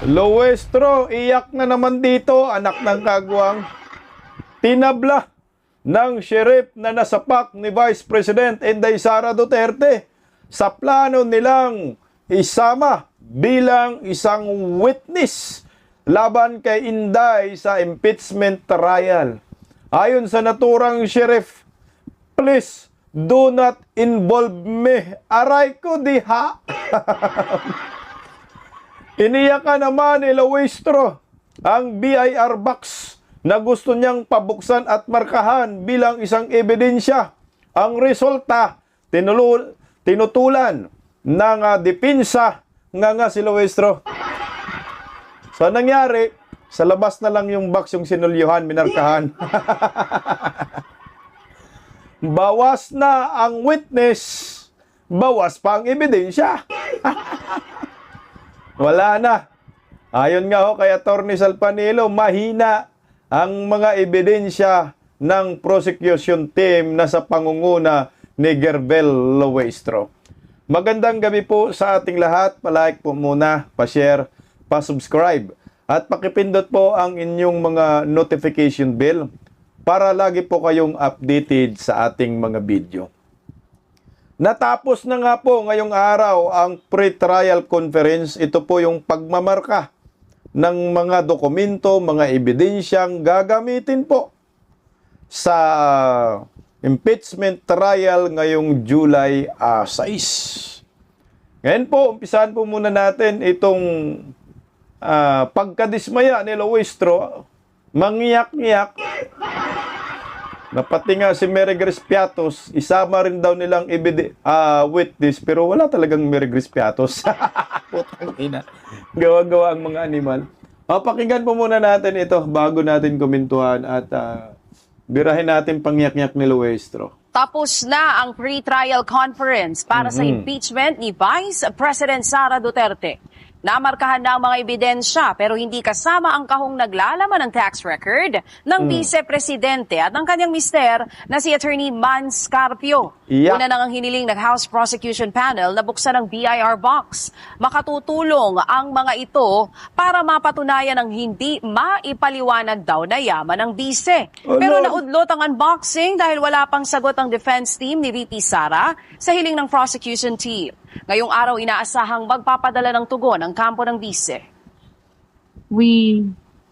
Luestro, iyak na naman dito, anak ng kagwang. Tinabla ng sheriff na nasapak ni Vice President Inday Sara Duterte sa plano nilang isama bilang isang witness laban kay Inday sa impeachment trial. Ayon sa naturang sheriff, please do not involve me. Aray ko diha. Iniyakan naman ni Luestro ang BIR box na gusto niyang pabuksan at markahan bilang isang ebidensya. Ang resulta, tinutulan ng depensa nga si Luestro. So, nangyari, sa labas na lang yung box yung sinulyuhan, minarkahan. Bawas na ang witness, bawas pa ang ebidensya. Wala na. Ayon nga ho kay Atty. Salpanilo, mahina ang mga ebidensya ng prosecution team na sa pangunguna ni Gerbel Luestro. Magandang gabi po sa ating lahat. Palike po muna, pa-share, pa-subscribe. At pakipindot po ang inyong mga notification bell para lagi po kayong updated sa ating mga video. Natapos na nga po ngayong araw ang pre-trial conference. Ito po yung pagmamarka ng mga dokumento, mga ebidensyang gagamitin po sa impeachment trial ngayong July 6. Ngayon po, umpisahan po muna natin itong pagkadismaya ni Luestro, mangiyak-ngiyak. Napati nga si Mary Grace Piatos, isama rin daw nilang witness, pero wala talagang Mary Grace Piatos. Putang ina. Gawa-gawa ang mga animal. Pakinggan po muna natin ito bago natin komentuhan at birahin natin pangyak-nyak ni Luestro. Tapos na ang pre-trial conference para sa impeachment ni Vice President Sara Duterte. Namarkahan na ang mga ebidensya pero hindi kasama ang kahong naglalaman ng tax record ng vice-presidente at ng kanyang mister na si Attorney Man Scarpio. Yeah. Una nang ang hiniling ng House Prosecution Panel na buksan ang BIR box. Makatutulong ang mga ito para mapatunayan ang hindi maipaliwanag daw na yaman ng bise. Pero naudlot ang unboxing dahil wala pang sagot ang defense team ni VP Sara sa hiling ng prosecution team. Ngayong araw, inaasahang magpapadala ng tugon ang kampo ng bise. We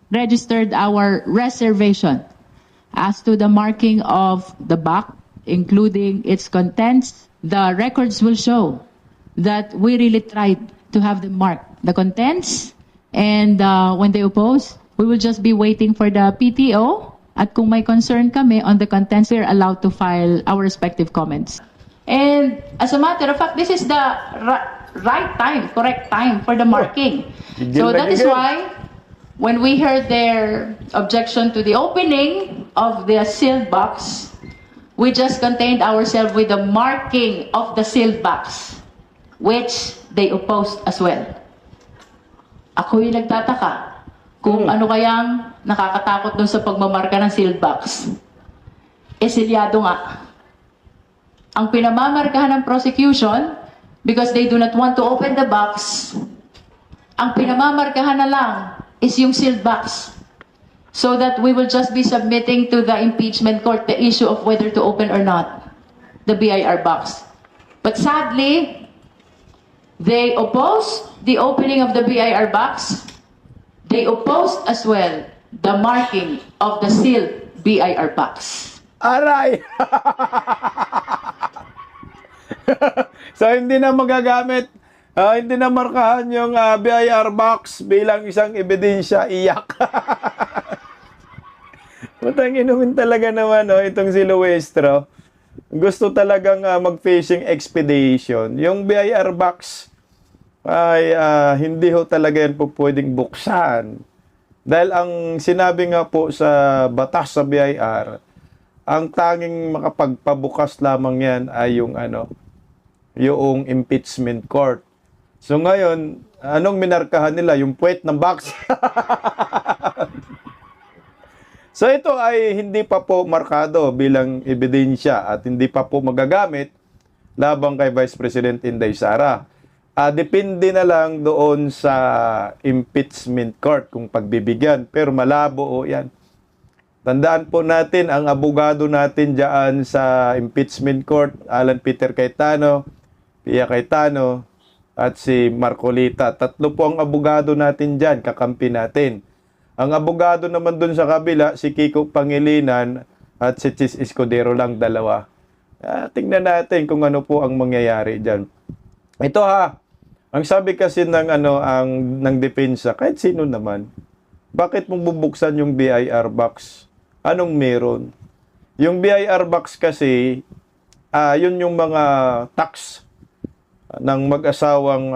registered our reservation as to the marking of the box, including its contents. The records will show that we really tried to have them mark the contents, and when they oppose, we will just be waiting for the PTO. At kung may concern kami on the contents, we're allowed to file our respective comments. And as a matter of fact, this is the right time, correct time for the marking. So that is why when we heard their objection to the opening of the sealed box, we just contained ourselves with the marking of the sealed box, which they opposed as well. Ako yung nagtataka kung ano kayang nakakatakot dun sa pagmamarka ng sealed box. Silyado nga. Ang pinamamarkahan ng prosecution, because they do not want to open the box, ang pinamamarkahan na lang is yung sealed box. So that we will just be submitting to the impeachment court the issue of whether to open or not the BIR box. But sadly, they opposed the opening of the BIR box. They opposed as well the marking of the sealed BIR box. Aray! So, hindi na magagamit, hindi na markahan yung BIR box bilang isang ebidensya, iyak. Matang inumin talaga naman, itong si Luestro. Gusto talagang mag-fishing expedition. Yung BIR box ay hindi ho talaga yan po pwedeng buksan. Dahil ang sinabi nga po sa batas sa BIR, ang tanging makapagpabukas lamang yan ay yung impeachment court. So ngayon, anong minarkahan nila? Yung puwet ng box. So ito ay hindi pa po markado bilang ebidensya at hindi pa po magagamit labang kay Vice President Inday Sara. Depende na lang doon sa impeachment court kung pagbibigyan. Pero malabo o yan. Tandaan po natin, ang abogado natin dyan sa impeachment court, Alan Peter Cayetano, Pia Cayetano, at si Marcolita. Tatlo po ang abogado natin dyan, kakampi natin. Ang abogado naman dun sa kabila, si Kiko Pangilinan at si Chis Escudero lang, dalawa. Tingnan natin kung ano po ang mangyayari dyan. Ito ha, ang sabi kasi ng depensa, kahit sino naman, bakit mong bubuksan yung BIR box? Anong meron? Yung BIR box kasi, yun yung mga tax ng mag-asawang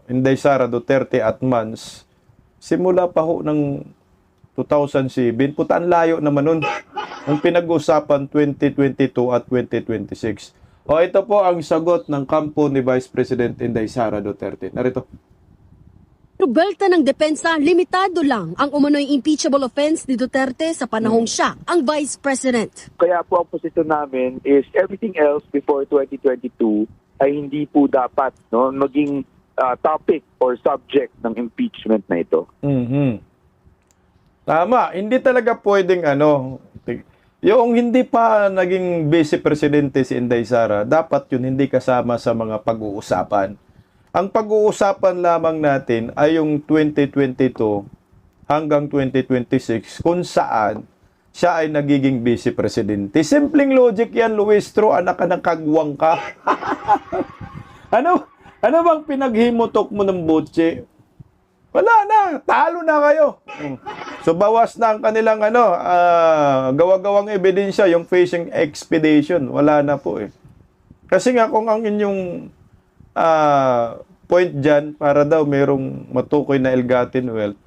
Inday Sara Duterte at Mans. Simula pa ho ng 2007, putaan layo naman nun. Ang pinag-usapan 2022 at 2026. Ito po ang sagot ng kampo ni Vice President Inday Sara Duterte. Narito. Belta ng depensa, limitado lang ang umano'y impeachable offense ni Duterte sa panahong siya ang Vice President. Kaya po ang posisyon namin is everything else before 2022 ay hindi po dapat maging topic or subject ng impeachment na ito. Tama, hindi talaga pwedeng yung hindi pa naging vice presidente si Inday Sara, dapat yun hindi kasama sa mga pag-uusapan. Ang pag-uusapan lamang natin ay yung 2022 hanggang 2026 kung saan siya ay nagiging vice presidente. Simpleng logic yan, Luistro, anak ka ng kagwang ka. Ano bang pinaghimutok mo ng botse? Wala na, talo na kayo. So bawas na ang kanilang gawa-gawang ebidensya, yung fishing expedition, wala na po eh. Kasi nga kung ang inyong point dyan para daw merong matukoy na ill-gotten wealth,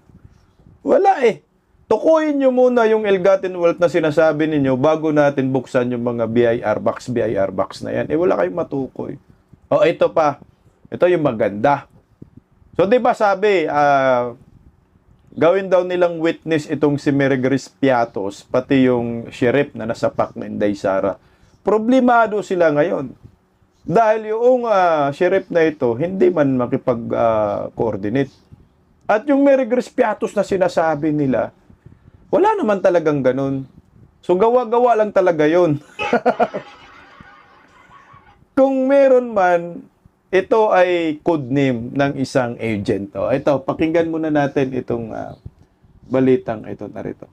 wala eh. Tukuyin nyo muna yung ill-gotten wealth na sinasabi ninyo bago natin buksan yung mga BIR box na yan. Wala kayong matukoy. Ito pa. Ito yung maganda. So, di ba sabi, gawin daw nilang witness itong si Mary Grace Piatos, pati yung sheriff na nasa PAC na Inday Sara. Problemado sila ngayon. Dahil yung sheriff na ito, hindi man makipag-coordinate. At yung Mary Grace Piatos na sinasabi nila, wala naman talagang ganun. So, gawa-gawa lang talaga yun. Kung meron man, ito ay code name ng isang agent. Ito, pakinggan muna natin itong balitang ito. Narito.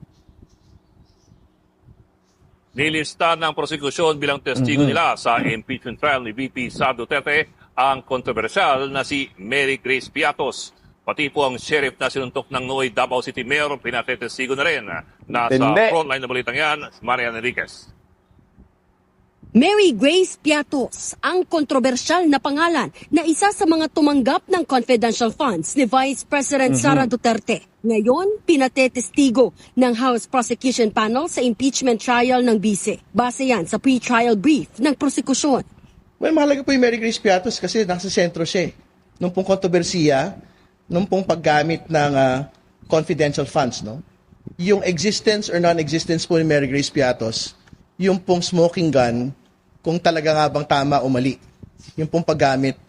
Nilista ng prosekusyon bilang testigo nila sa impeachment trial ni VP Sara Duterte ang kontrobersyal na si Mary Grace Piatos. Pati po ang sheriff na sinuntok ng Noy Davao City Mayor, pinatetestigo na rin. Nasa frontline na balitang yan, Marian Enriquez. Mary Grace Piatos, ang kontrobersyal na pangalan na isa sa mga tumanggap ng confidential funds ni Vice President Sara Duterte. Ngayon, pinatetestigo ng House Prosecution Panel sa impeachment trial ng BICE. Base yan sa pre-trial brief ng prosekusyon. Well, mahalaga po yung Mary Grace Piatos kasi nasa sentro siya. Nung pong kontrobersiya, nung pong paggamit ng confidential funds, no? Yung existence or non-existence po ni Mary Grace Piatos, yung pong smoking gun, kung talaga nga bang tama o mali, yung pong paggamit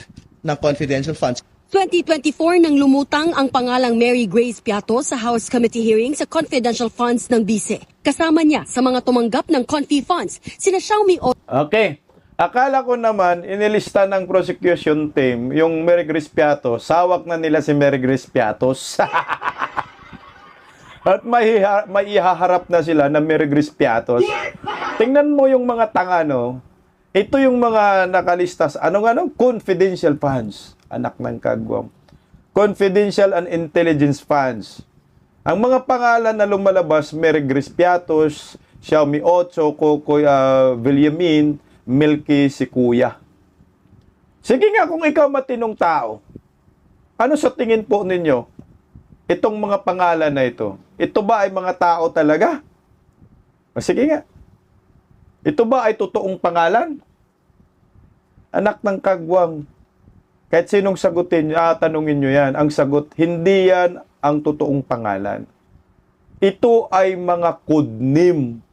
ng confidential funds. 2024 nang lumutang ang pangalang Mary Grace Piatos sa House Committee hearing sa confidential funds ng BICE. Kasama niya sa mga tumanggap ng confi funds, sina Xiaomi O. Okay. Akala ko naman, inilista ng prosecution team yung Mary Grace Piatos, sawak na nila si Mary Grace Piatos. At may ihaharap na sila na Mary Grace Piatos. Tingnan mo yung mga tanga, no? Ito yung mga nakalistas. Confidential funds. Anak ng kagwam. Confidential and intelligence funds. Ang mga pangalan na lumalabas, Mary Grace Piatos, Xiaomi Ocho, Kokoy Villamin, Milky si Kuya. Sige nga, kung ikaw matinong tao, ano sa tingin po ninyo? Itong mga pangalan na ito, ito ba ay mga tao talaga? Sige nga. Ito ba ay totoong pangalan? Anak ng kagwang. Kahit sinong sagutin, tanungin nyo yan. Ang sagot, hindi yan ang totoong pangalan. Ito ay mga code name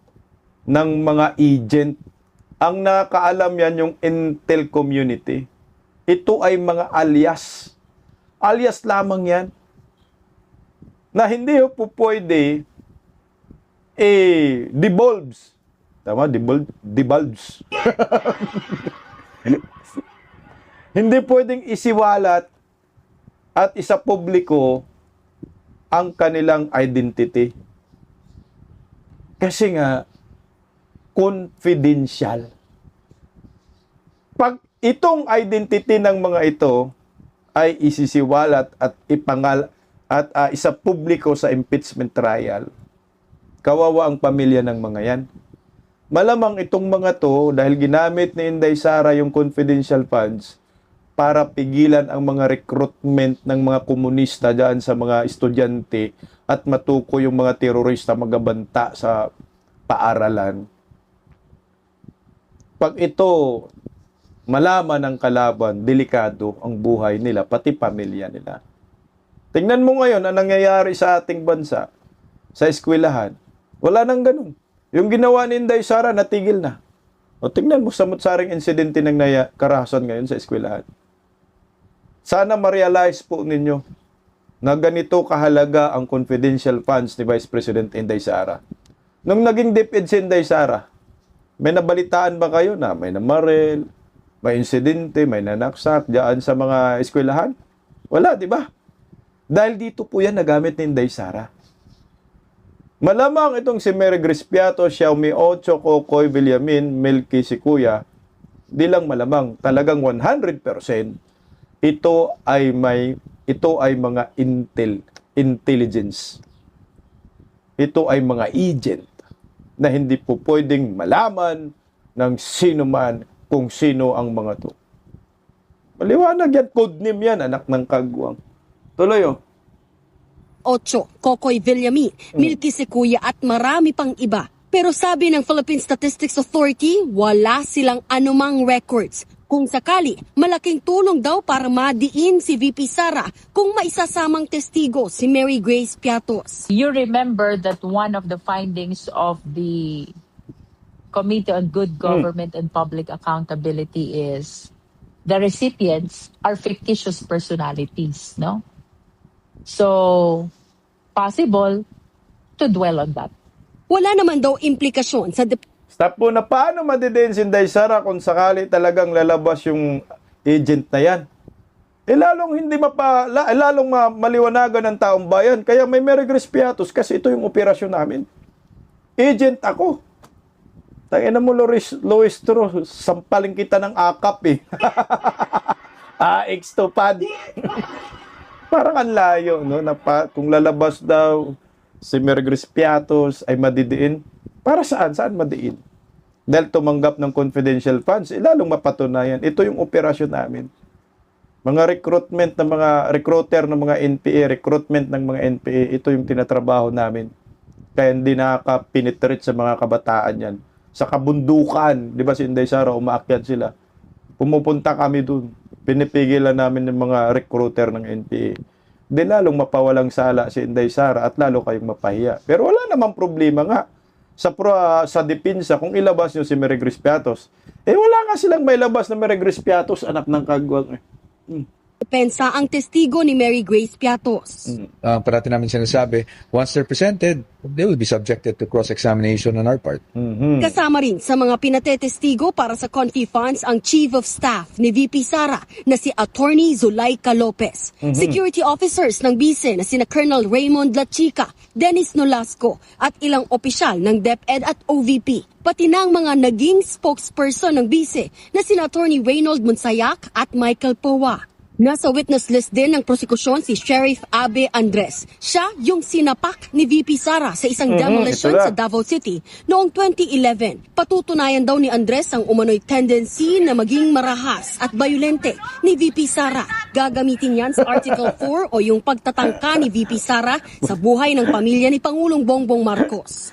ng mga agent. Ang nakaalam yan yung intel community. Ito ay mga alias. Alias lamang yan. Na hindi po pwede divulge. Tama? Divulge. Hindi pwedeng isiwalat at isa publiko ang kanilang identity. Kasi nga, confidential. Pag itong identity ng mga ito ay isisiwalat at isa publiko sa impeachment trial, kawawa ang pamilya ng mga yan. Malamang itong mga to, dahil ginamit ni Inday Sara yung confidential funds para pigilan ang mga recruitment ng mga komunista dyan sa mga estudyante at matuko yung mga terorista magabanta sa paaralan. Pag ito malaman ng kalaban, delikado ang buhay nila, pati pamilya nila. Tingnan mo ngayon ang nangyayari sa ating bansa, sa eskwelahan. Wala nang ganun. Yung ginawa ni Inday Sara, natigil na. O tingnan mo sa mutsaring insidente ng karahasan ngayon sa eskwelahan. Sana ma-realize po ninyo na ganito kahalaga ang confidential funds ni Vice President Inday Sara. Nung naging DepEd si Inday Sara, may nabalitaan ba kayo na may namaril, may insidente, may nanaksak diyan sa mga eskwelahan? Wala, di ba? Dahil dito po yan nagamit ni Inday Sara. Malamang itong si Mary Grace Piato, Xiaomi Ocho, Kokoy, Villamin, Milky Sikuya, di lang malamang, talagang 100%, ito ay mga intelligence. Ito ay mga agent na hindi po pwedeng malaman ng sino man kung sino ang mga to. Maliwanag yan, codename yan, anak ng kagwang. Tuloy oh. Ocho, Kokoy Villamin, Milky Sikuya at marami pang iba. Pero sabi ng Philippine Statistics Authority, wala silang anumang records. Kung sakali, malaking tulong daw para madiin si VP Sara kung maisasamang testigo si Mary Grace Piatos. You remember that one of the findings of the Committee on Good Government and Public Accountability is the recipients are fictitious personalities, no? So, possible to dwell on that. Wala naman daw implikasyon sa Stop po na paano madidiin si Inday Sara kung sakali talagang lalabas yung agent na yan. Lalong maliwanagan ng taong bayan. Kaya may Mary Grace Piatos kasi ito yung operasyon namin. Agent ako. Tangina mo, Loistro, sampaling kita ng akap eh. AX to pad. Parang ang layo, no? Kung lalabas daw si Mary Grace Piatos ay madidiin. Para saan? Saan madiin? Dahil tumanggap ng confidential funds, lalong mapatunayan. Ito yung operasyon namin. Mga recruitment ng mga recruiter ng mga NPA, recruitment ng mga NPA, ito yung tinatrabaho namin. Kaya hindi nakaka-penetrate sa mga kabataan yan. Sa kabundukan, di ba si Inday Sara, umaakyat sila. Pumupunta kami dun. Pinipigilan namin ng mga recruiter ng NPA. Di lalong mapawalang sala si Inday Sara at lalo kayong mapahiya. Pero wala namang problema nga. Sa depensa, kung ilabas nyo si Mary Grace Piatos, wala nga silang may labas na Mary Grace Piatos, anak ng kagwang. depensa ang testigo ni Mary Grace Piatos. Parati namin sinasabi, once they're presented, they will be subjected to cross-examination on our part. Kasama rin sa mga pinatetestigo para sa Confi Funds ang Chief of Staff ni VP Sara na si Attorney Zulaika Lopez. Security officers ng BISE na sina Colonel Raymond Lachica, Dennis Nolasco at ilang opisyal ng DepEd at OVP. Pati ng mga naging spokesperson ng BISE na sina Attorney Reynold Monsayak at Michael Powa. Nasa witness list din ng prosekusyon si Sheriff Abe Andres. Siya yung sinapak ni VP Sara sa isang demolition sa Davao City noong 2011. Patutunayan daw ni Andres ang umano'y tendency na maging marahas at bayolente ni VP Sara. Gagamitin yan sa Article 4 o yung pagtatangka ni VP Sara sa buhay ng pamilya ni Pangulong Bongbong Marcos.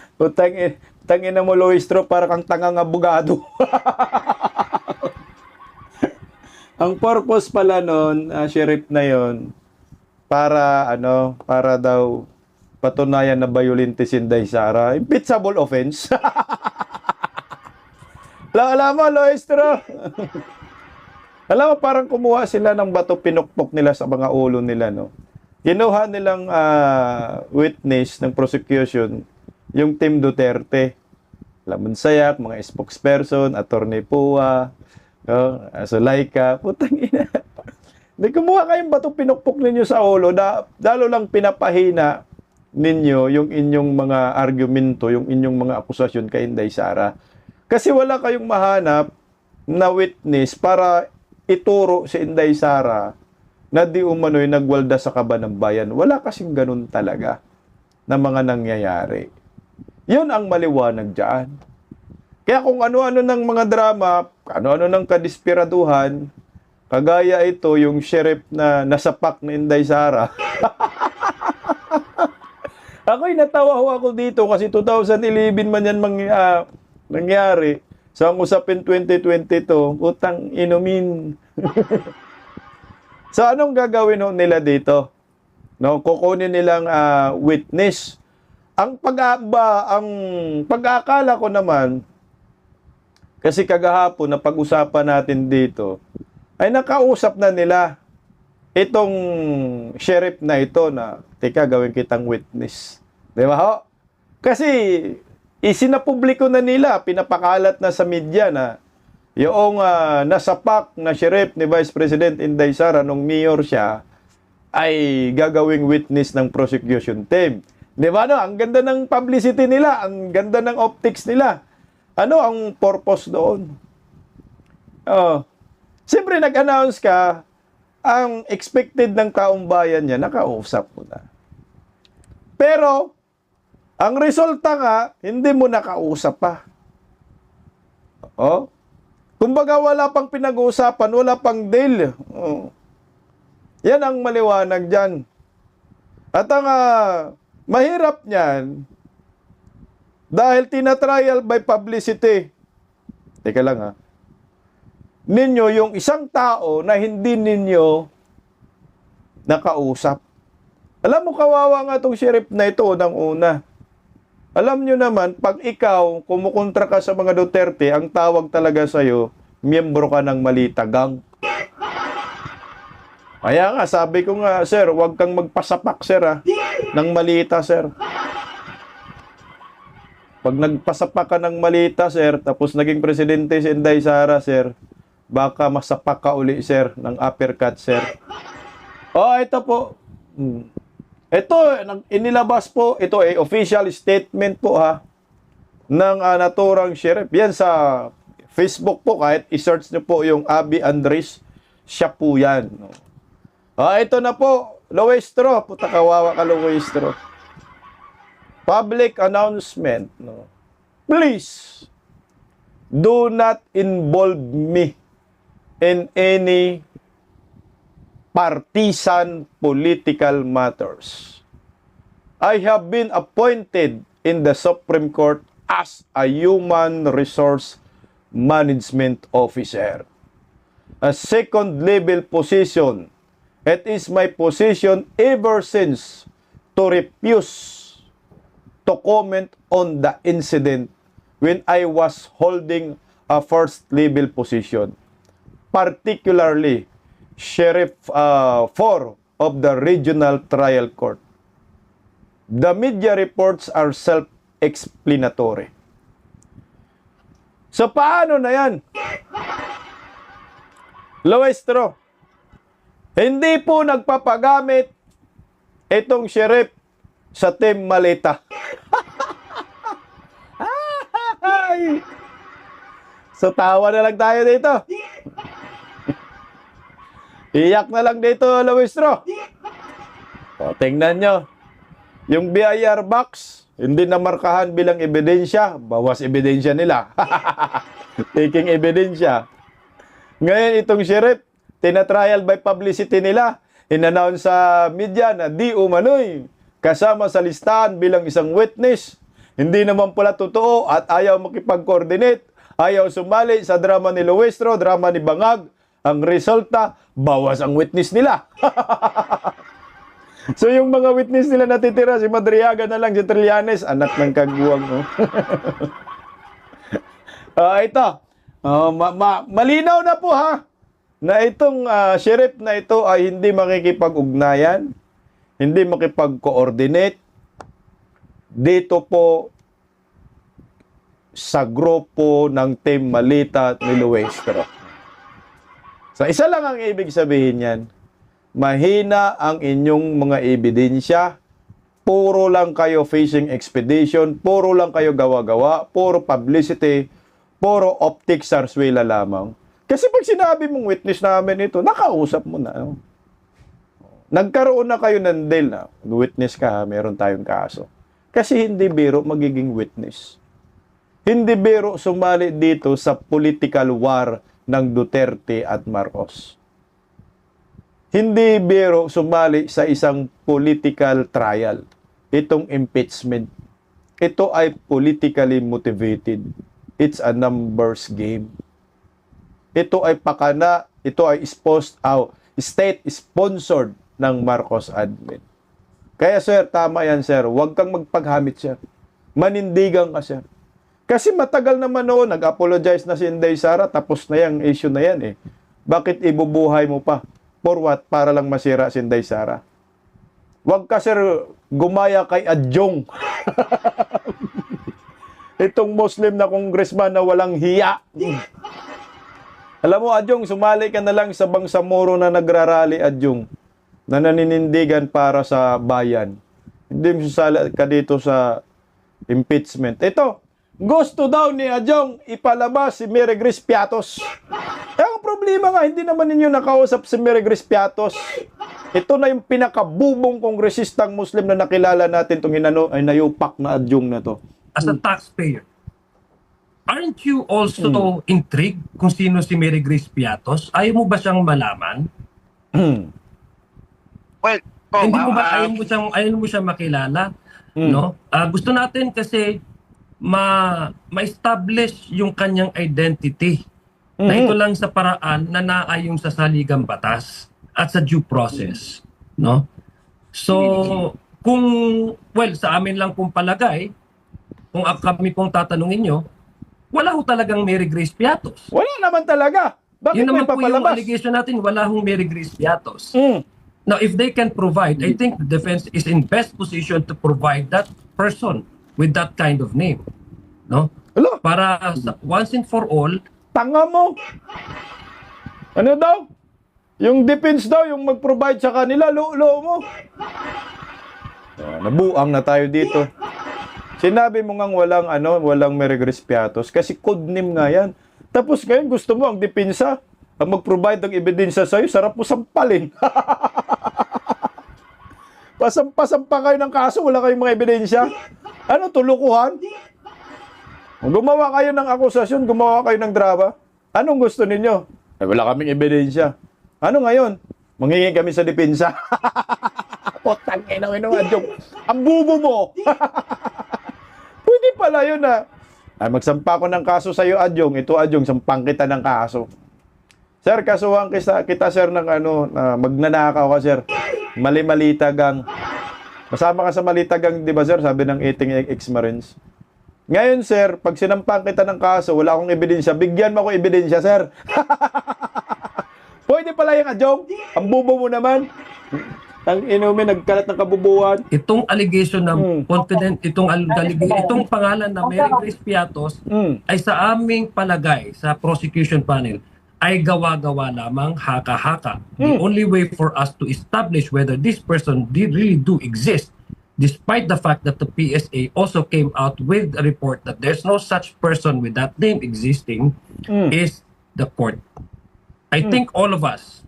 Tangin na mo, Loistro, para kang tangang abogado. Ang purpose pala nun, sheriff na yon, para daw patunayan na violente si Inday Sara. Impeachable offense. Alam mo, Loistro. Alam mo, parang kumuha sila ng bato, pinukpok nila sa mga ulo nila, no? Kinuha nilang witness ng prosecution, yung Team Duterte. Lamon Sayak, mga spokesperson, Attorney Pua, Zulaika, putang ina. Hindi, kumuha kayong bato, pinukpok ninyo sa ulo, lalo lang pinapahina ninyo yung inyong mga argumento, yung inyong mga akusasyon kay Inday Sara. Kasi wala kayong mahanap na witness para ituro si Inday Sara na di umano'y nagwalda sa kaba ng bayan. Wala kasing ganun talaga na mga nangyayari. Yun ang maliwanag dyan. Kaya kung ano-ano ng mga drama, ano-ano ng kadispiraduhan, kagaya ito, yung sheriff na nasapak ni Inday Sara. Ako'y natawa ho ako dito kasi 2011 man yan nangyari. Sa usapin 2022, utang inumin. So anong gagawin ho nila dito? No, kukunin nilang witness. Ang pag-aakala ko naman, kasi kagahapon na pag-usapan natin dito, ay nakausap na nila itong sheriff na ito na, teka, gawin kitang witness. Di ba ho? Kasi isinapubliko na nila, pinapakalat na sa media na yung nasapak na sheriff ni Vice President Inday Sara nung mayor siya ay gagawing witness ng prosecution team. Di ba no? Ang ganda ng publicity nila, ang ganda ng optics nila. Ano ang purpose doon? Siyempre nag-announce ka, ang expected ng taong bayan niya, nakausap mo na. Pero, ang resulta nga, hindi mo nakausap pa. Kumbaga wala pang pinag-uusapan, wala pang deal. Yan ang maliwanag dyan. At ang mahirap niyan, dahil tina-trial by publicity, teka lang ninyo yung isang tao na hindi ninyo nakausap. Alam mo, kawawa nga itong sheriff na ito unang-una. Alam nyo naman, pag ikaw kumukontra ka sa mga Duterte, ang tawag talaga sa'yo, miyembro ka ng Malita Gang. Kaya nga, sabi ko nga, sir, huwag kang magpasapak, sir, ng Malita, sir. Pag nagpasapak ka ng Malita, sir, tapos naging presidente si Inday Sara, sir, baka masapak ka uli, sir, ng uppercut, sir. Ito po. Ito, inilabas po, ito ay official statement po ng naturang sheriff. Yan sa Facebook po, kahit i-search nyo po yung Abby Andres, siya po yan. Ito na po, Luestro. Puta, kawawa ka, Luestro. Public announcement. Please, do not involve me in any partisan political matters. I have been appointed in the Supreme Court as a human resource management officer. A second level position. It is my position ever since to refuse to comment on the incident when I was holding a first level position. Particularly Sheriff 4 of the Regional Trial Court. The media reports are self-explanatory. So, paano na yan? Luestro, hindi po nagpapagamit itong sheriff sa Team Malita. So, tawa na lang tayo dito. Iyak na lang dito, Luestro. Tingnan nyo. Yung BIR box, hindi na markahan bilang ebidensya. Bawas ebidensya nila. Taking ebidensya. Ngayon, itong sheriff, tina-trial by publicity nila. In-announce sa media na di umano'y kasama sa listahan bilang isang witness. Hindi naman pala totoo at ayaw makipag-coordinate. Ayaw sumali sa drama ni Luestro, drama ni Bangag. Ang resulta, bawas ang witness nila. So yung mga witness nila natitira, si Madriaga na lang, si Trillanes, anak ng kagbuwang. Ito, malinaw na po na itong sheriff na ito ay hindi makikipag-ugnayan, hindi makipag-coordinate dito po sa grupo ng Team Malita at ni Luestro. So, isa lang ang ibig sabihin yan. Mahina ang inyong mga ebidensya, puro lang kayo fishing expedition, puro lang kayo gawa-gawa, puro publicity, puro optics sarswela lamang. Kasi pag sinabi mong witness namin ito, nakausap mo na. No? Nagkaroon na kayo ng deal na, witness ka, meron tayong kaso. Kasi hindi biro magiging witness. Hindi biro sumali dito sa political war ng Duterte at Marcos. Hindi biro sumali sa isang political trial. Itong impeachment. Ito ay politically motivated. It's a numbers game. Ito ay pakana, ito ay state-sponsored ng Marcos admin. Kaya sir, tama yan sir. Huwag kang magpaghamit sir. Manindigan ka sir. Kasi matagal naman noon, nag-apologize na si Inday Sara, tapos na yung issue na yan eh. Bakit ibubuhay mo pa? For what? Para lang masira si Inday Sara. Huwag ka sir gumaya kay Adjong. Itong Muslim na congressman na walang hiya. Alam mo Adjong, sumali ka na lang sa Bangsamoro na nagrarally Adjong. Na naninindigan para sa bayan. Hindi mo sasali ka dito sa impeachment. Ito, gusto daw ni Adjong ipalabas si Mary Grace Piatos. Ang problema nga, hindi naman ninyo nakausap si Mary Grace Piatos. Ito na yung pinakabubong kongresistang Muslim na nakilala natin itong ay nayupak na Adjong na to. As a taxpayer, aren't you also intrigued kung sino si Mary Grace Piatos? Ayaw mo ba siyang malaman? Well, Hindi mo ba ayaw mo siyang makilala? No? Gusto natin kasi ma-establish yung kanyang identity na ito lang sa paraan na naayong sa saligang batas at sa due process, no? So sa amin lang pong palagay, kung kami pong tatanungin nyo, wala ho talagang Mary Grace Piatos. Wala naman talaga. Bakit Yun may naman po yung papalabas? allegation natin, wala hong Mary Grace Piatos. Now, if they can provide, I think the defense is in best position to provide that person with that kind of name. No? Hello? Para once and for all, Tanga mo. Ano daw? Yung defense daw, yung mag-provide sa kanila, lulo mo. Nabuang na tayo dito. Sinabi mo ngang walang Mary Grace Piatos kasi code name nga yan. Tapos ngayon gusto mo ang depensa, ang mag-provide ng ebidensya sa'yo, sarap mo sampalin. Pasampa kayo ng kaso, wala kayong mga ebidensya. Ano, tulukuhan? Gumawa kayo ng akusasyon, gumawa kayo ng drama. Anong gusto ninyo? Wala kaming ebidensya. Ano ngayon? Manghingi kami sa depensa. Potang ina, Adjong. Ang bubo mo. Pwede pala yun magsampa ko ng kaso sa iyo, Adjong. Ito, Adjong, sampang kita ng kaso. Sir, kasuhan kita sir ng na magnanakaw ka, sir. Mali-malita gang. Masama ka sa malita gang, di ba, sir? Sabi ng 18 ex-Marines. Ngayon, sir, pag sinampang kita ng kaso, wala akong ebidensya, bigyan mo ako ebidensya, sir. Pwede pala yung Adjong. Ang bubo mo naman. Ang inumin, nagkalat ng kabubuan. itong allegation ng itong pangalan na Mary Grace Piatos ay sa aming palagay sa prosecution panel ay gawa-gawa lamang, haka-haka. The only way for us to establish whether this person really do exist, despite the fact that the PSA also came out with a report that there's no such person with that name existing, is the court. I think all of us,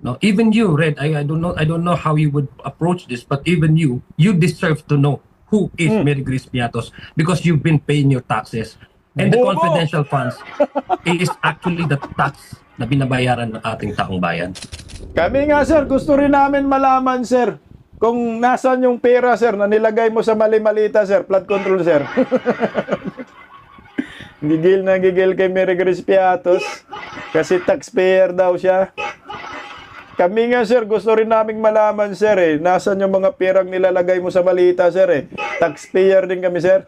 no, even you, Red, I don't know how you would approach this, but even you deserve to know who is Mary Grace Piatos because you've been paying your taxes. And the Bobo! confidential funds is actually the tax na binabayaran ng ating taong bayan. Kami nga, sir, gusto rin namin malaman, sir, kung nasan yung pera, sir, na nilagay mo sa mali-malita, sir, flood control, sir. Gigil na gigil kay Mary Grace Piatos kasi taxpayer daw siya. Kami nga, sir, gusto rin naming malaman, sir, nasan yung mga perang nilalagay mo sa malita, sir, Taxpayer din kami, sir.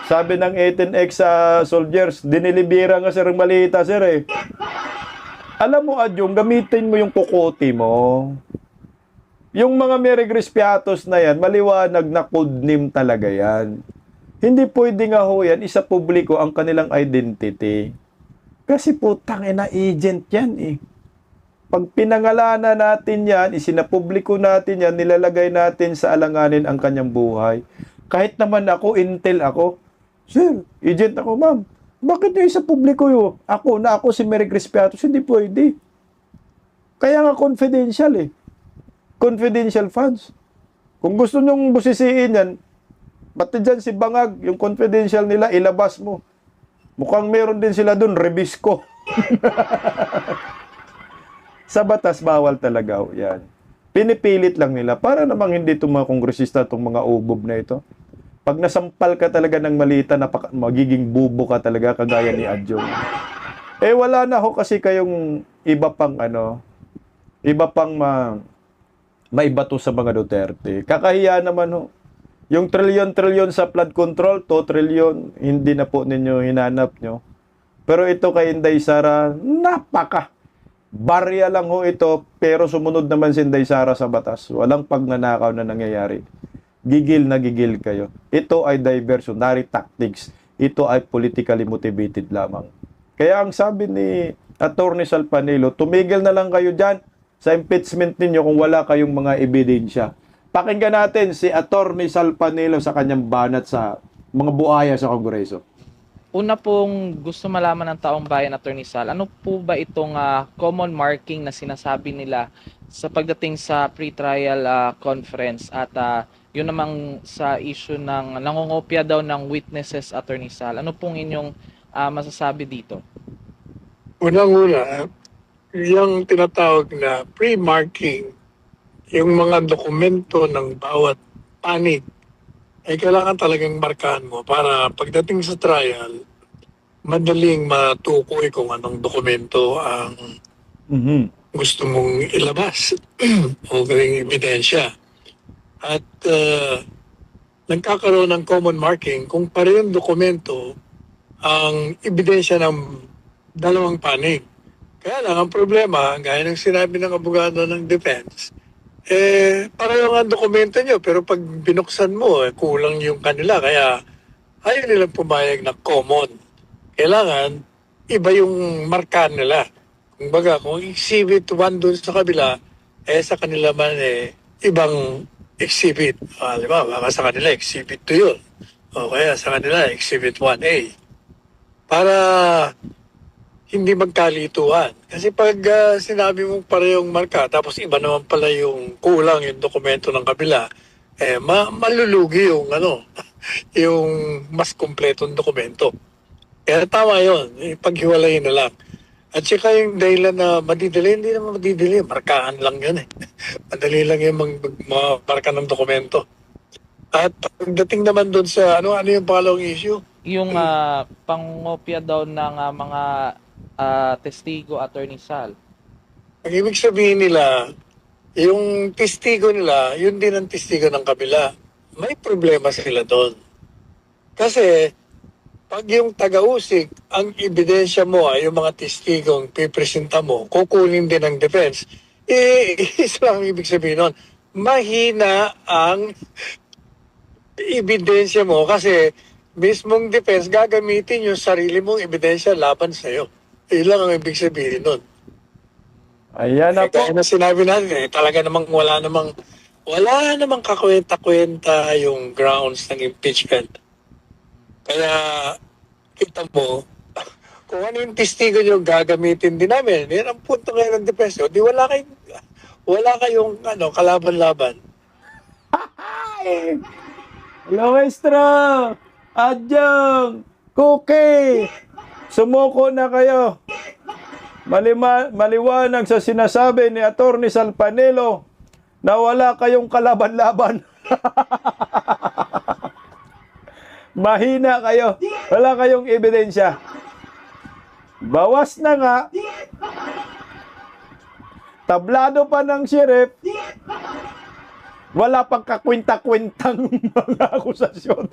Sabi ng 18X soldiers, dinilibira nga, sir, ang malita, sir, Alam mo, Adyong, gamitin mo yung kukote mo. Yung mga Mary Grace Piatos na yan, maliwanag na code name talaga yan. Hindi pwede nga ho yan, isa publiko ang kanilang identity. Kasi putang ina, agent yan eh. Pag pinangalanan natin yan, isinapubliko natin yan, nilalagay natin sa alanganin ang kanyang buhay. Kahit naman ako, intel ako, sir, agent ako, ma'am. Bakit nyo isa publiko yun? Ako si Mary Grace Piatos, hindi pwede. Kaya nga confidential eh. Confidential funds. Kung gusto nyong busisiin yan, pati dyan si Bangag, yung confidential nila, ilabas mo. Mukhang meron din sila dun, Rebisco. Sa batas, bawal talaga ho yan. Pinipilit lang nila para namang hindi itong mga kongresista, itong mga ubob na ito. Pag nasampal ka talaga ng malita, magiging bubo ka talaga kagaya ni Adjong. Eh wala na ho kasi kayong iba pang maibato sa mga Duterte. Kakahiya naman ho. Yung trilyon-trilyon sa flood control, 2 trilyon, hindi na po ninyo hinanap nyo. Pero ito kay Inday Sara, barya lang ho ito, pero sumunod naman si Inday Sara sa batas. Walang pagnanakaw na nangyayari. Gigil na gigil kayo. Ito ay diversionary tactics. Ito ay politically motivated lamang. Kaya ang sabi ni Attorney Salpanelo, tumigil na lang kayo dyan sa impeachment ninyo kung wala kayong mga ebidensya. Pakinggan natin si Attorney Salpanelo sa kanyang banat sa mga buhaya sa Kongreso. Una pong gusto malaman ng taong bayan, Attorney Sal, ano po ba itong common marking na sinasabi nila sa pagdating sa pre-trial conference at yun namang sa issue ng nangungopia daw ng witnesses, Attorney Sal. Ano pong inyong masasabi dito? Unang-una, yung tinatawag na pre-marking, yung mga dokumento ng bawat panig, ay kailangan talagang markahan mo para pagdating sa trial, madaling matukoy kung anong dokumento ang gusto mong ilabas o gawing ebidensya. At nagkakaroon ng common marking kung parehong dokumento ang ebidensya ng dalawang panig. Kaya lang, ang problema, gaya ng sinabi ng abogado ng defense, pareho nga ang dokumento nyo, pero pag binuksan mo, kulang yung kanila. Kaya ayaw nilang pumayag na common. Kailangan, iba yung markahan nila. Kumbaga, kung exhibit 1 dun sa kabila, sa kanila man, ibang exhibit. Diba? Baka sa kanila, exhibit 2 yun. O kaya sa kanila, exhibit 1A. Para hindi magkalituan. Kasi pag sinabi mong parehong marka, tapos iba naman pala yung kulang yung dokumento ng kabila, malulugi yung yung mas kumpletong dokumento. Kaya tama yun, paghiwalayin na lang. At saka yung dahilan na madidili, hindi naman madidili, markahan lang yun eh. Madali lang yung marka ng dokumento. At pagdating naman doon sa, ano yung pangalawang issue? Yung pangopia daw ng mga testigo, Attorney Sal. Ang ibig sabihin nila, yung testigo nila, yun din ang testigo ng kabila. May problema sila doon. Kasi, pag yung taga-usig, ang ebidensya mo ay yung mga testigong pipresenta mo, kukunin din ng defense, isa lang ibig sabihin nun, mahina ang ebidensya mo kasi mismong defense gagamitin yung sarili mong ebidensya laban sa'yo. Ilang ang ibig sabihin nun. Ayan na po. Kaya na sinabi natin, talaga namang wala namang kakwenta-kwenta yung grounds ng impeachment. Kaya kita mo, kung ano yung testigo nyo gagamitin din namin, yan ang punto ngayon ng defense. Di wala kayong kalaban-laban. Hello, Maestro! Adjong! Cookie! Sumuko na kayo. Maliwanag sa sinasabi ni Attorney Salpanelo na wala kayong kalaban-laban. Mahina kayo. Wala kayong ebidensya. Bawas na nga. Tablado pa ng sheriff. Wala pang kakwenta-kwentang mga akusasyon.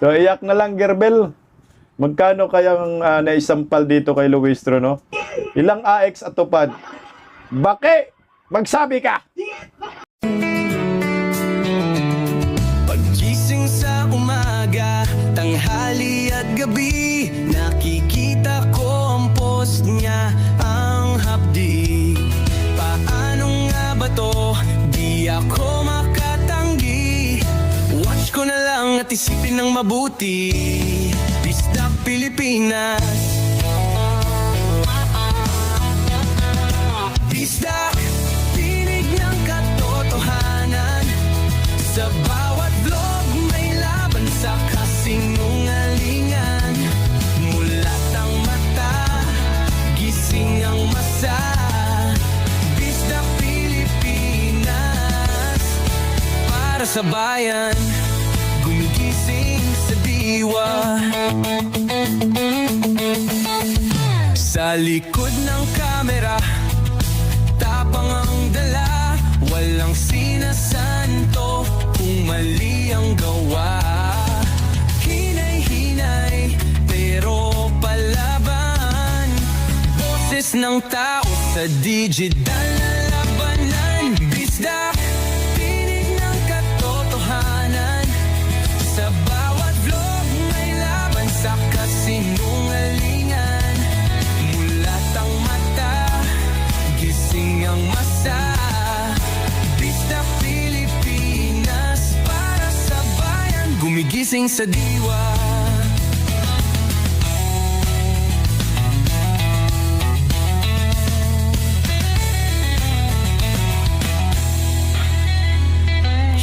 So, iyak na lang, Gerbel. Magkano kayang naisampal dito kay Luistro, no? Ilang AX at tupad? Baki! Magsabi ka! Paggising sa umaga, tanghali at gabi, nakikita ko ang post niya, ang hapdi. Paano nga ba to? Di ako makatanggi. Watch ko na lang at isipin ng mabuti. Bisdak Pilipinas. Bisdak, tinig ng katotohanan. Sa bawat vlog may laban sa kasinungalingan. Mulat ang mata, gising ang masa. Bisdak Pilipinas, para sa bayan, gumigising sa diwa. Sa likod ng kamera, tapang ang dala, walang sinasanto kung mali ang gawa. Hinay-hinay, pero palaban. Boses ng tao sa digital na labanan. Bisdak, tinig ng katotohanan. Sa bawat vlog may laban sa kasinungalingan. Mulat ang mata, gising ang masa. Bisdak Pilipinas, para sa bayan, gumigising sa diwa.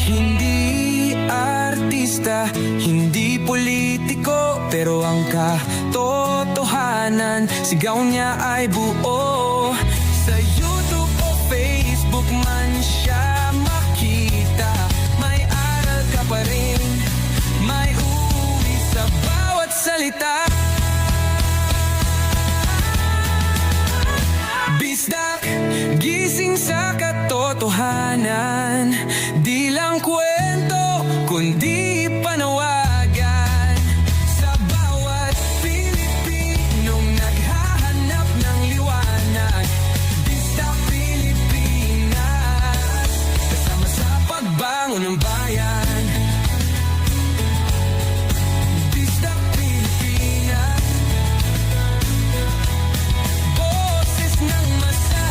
Hindi artista, hindi politiko, pero ang katotohanan, sigaw niya ay buo. Sa YouTube o Facebook man siya makita, may aral ka pa rin, may uwi sa bawat salita. Bisdak, gising sa katotohanan, di lang kwento, kundi panawagan. Sa bawat Pilipinong naghahanap ng liwanag, Bisdak Pilipinas, kasama sa pagbangon ng bayan. Bisdak Pilipinas, boses ng masa,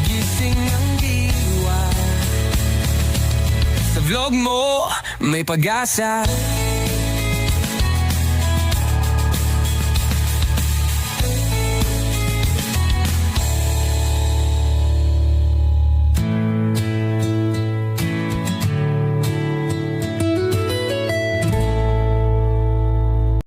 gising ang diwa. Sa vlog mo, may pag-asa.